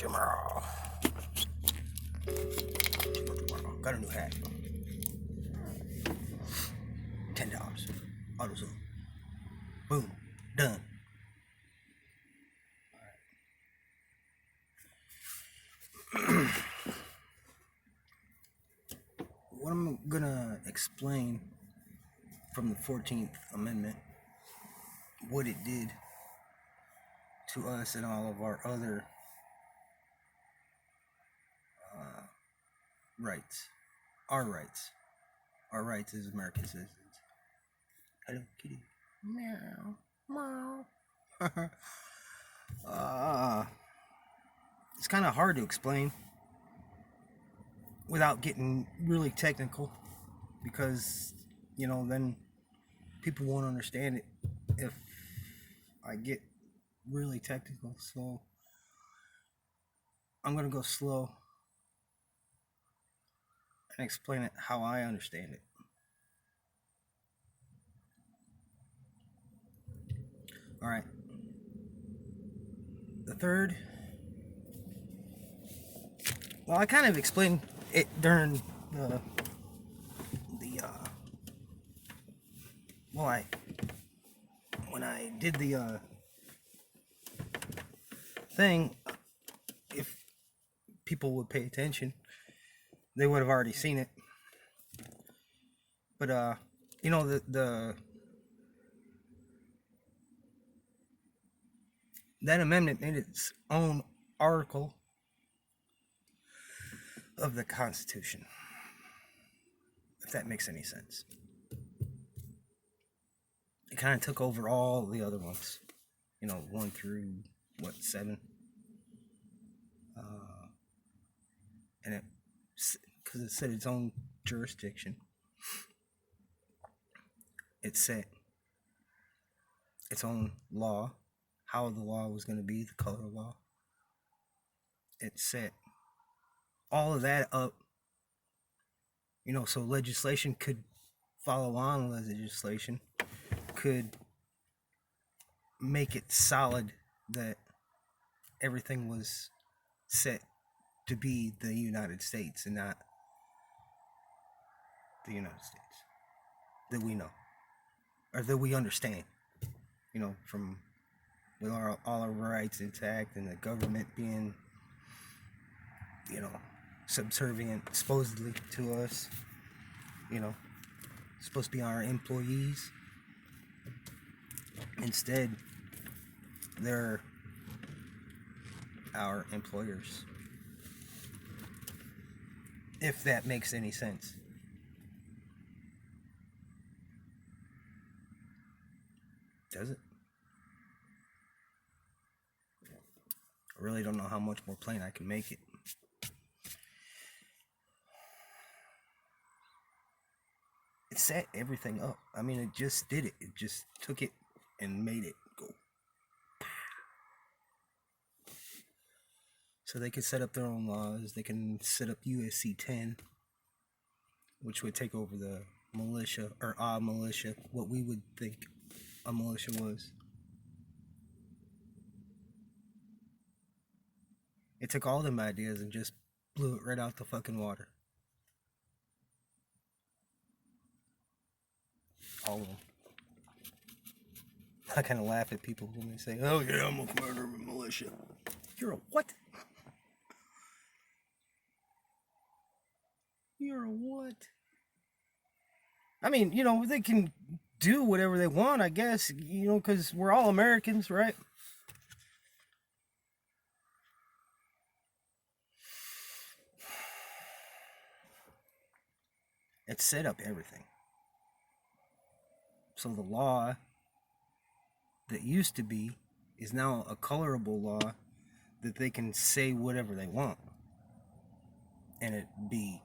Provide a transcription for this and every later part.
tomorrow. Got a new hat. $10. AutoZone. Boom. Done. What I'm gonna explain from the 14th Amendment, what it did to us and all of our other rights. Our rights. Our rights as American citizens. Hello, kitty. Meow. Meow. It's kind of hard to explain without getting really technical, because, you know, then people won't understand it if I get really technical. So I'm going to go slow and explain it how I understand it. All right. The third. Well, I kind of explained it during when I did the thing. If people would pay attention, they would have already seen it. But you know, that amendment made its own article of the Constitution, if that makes any sense. It kind of took over all the other ones, you know, 1 through 7, and it, because it set its own jurisdiction, it set its own law, how the law was going to be, the color law. It set all of that up, you know, so legislation could follow on. Legislation could make it solid that everything was set to be the United States and not the United States that we know, or that we understand, you know, from with all our rights intact and the government being, you know, subservient supposedly to us, you know, supposed to be our employees. Instead, they're our employers, if that makes any sense. Does it? I really don't know how much more plain I can make it. It set everything up. I mean, it just did it. It just took it and made it go. So they could set up their own laws. They can set up USC 10, which would take over the militia, or a militia, what we would think a militia was. It took all them ideas and just blew it right out the fucking water. All of them. I kind of laugh at people when they say, "Oh yeah, I'm a commander of a militia." You're a what? You're a what? I mean, you know, they can do whatever they want, I guess, you know, because we're all Americans, right? It set up everything. So the law that used to be is now a colorable law that they can say whatever they want and it be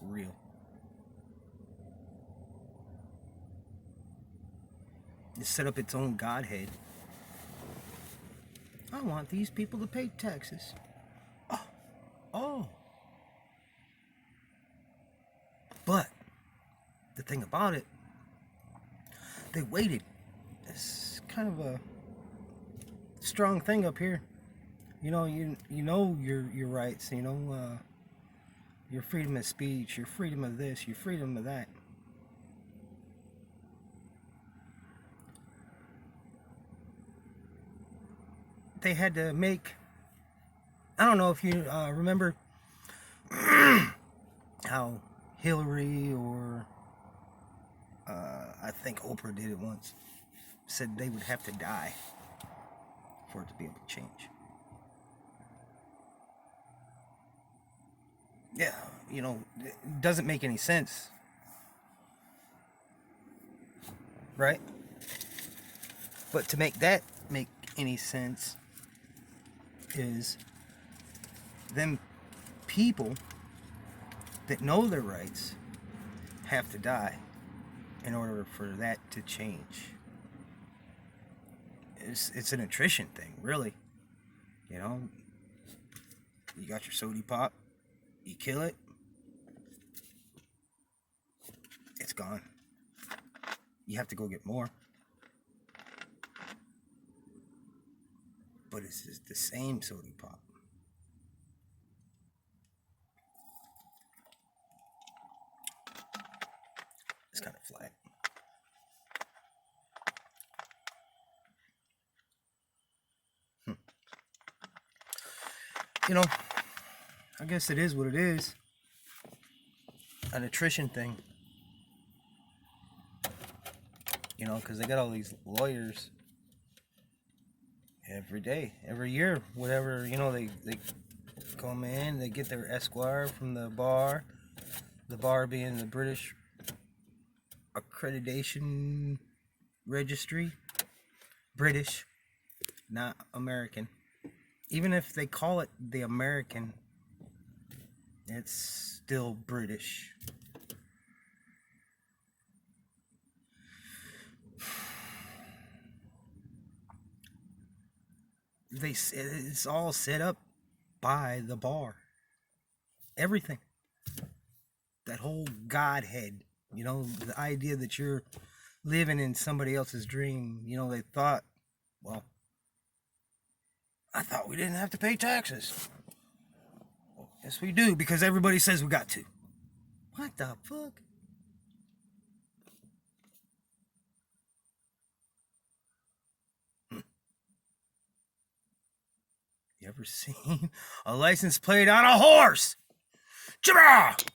real. It set up its own godhead. I want these people to pay taxes. Oh. But the thing about it, they waited. It's kind of a strong thing up here. you know your rights. Your freedom of speech, your freedom of this, your freedom of that. They had to make. I don't know if you remember how Hillary or I think Oprah did it once. Said they would have to die for it to be able to change. Yeah, it doesn't make any sense, right? But to make that make any sense is them people that know their rights have to die in order for that to change. It's an attrition thing, really. You know, you got your sody pop, you kill it, it's gone. You have to go get more. But it's the same sody pop. It's kind of flat. I guess it is what it is. An attrition thing. Because they got all these lawyers every day, every year, whatever, they come in, they get their Esquire from the bar being the British accreditation registry. British, not American. Even if they call it the American, it's still British. It's all set up by the bar. Everything. That whole Godhead, the idea that you're living in somebody else's dream. They thought, well, I thought we didn't have to pay taxes. Well, yes, we do, because everybody says we got to. What the fuck? You ever seen a license plate on a horse? Jabba!